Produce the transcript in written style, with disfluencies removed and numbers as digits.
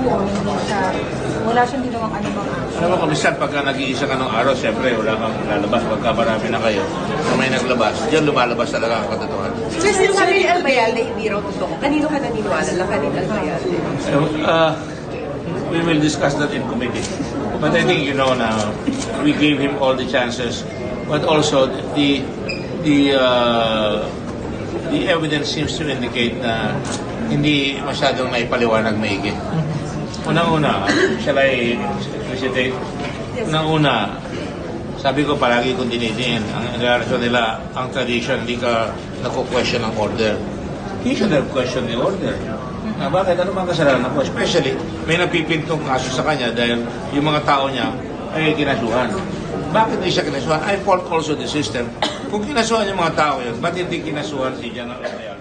po, hindi siya, wala siyang ginawang anumang action. Alam mo, komisan, pagka nag-iisa ka ng araw, siyempre, wala kang lalabas. Pagka marami na kayo, na may naglabas, diyan lumalabas talaga ang katotohanan. So, sinasabi ni Albayalde, hindi raw totoo. Kanino ka naniniwala lang kanina Albayalde? We will discuss that in committee. But I think, you know, now, we gave him all the chances. But also, the evidence seems to indicate na hindi masyadong naipaliwanag maigi. Unang-una, shall I explicitate? Unang-una, sabi ko palagi kong dinidiin, ang relasyon nila, ang tradition, hindi ka naku-question ang order. He should have questioned the order. Bakit? Ano bang kasalanan ko? Especially, may napipintong kaso sa kanya dahil yung mga tao niya ay kinasuhan. Bakit hindi siya kinasuhan? I fault also the system. Kung kinasuhan yung mga tao yun, ba't hindi kinasuhan si General Albayalde?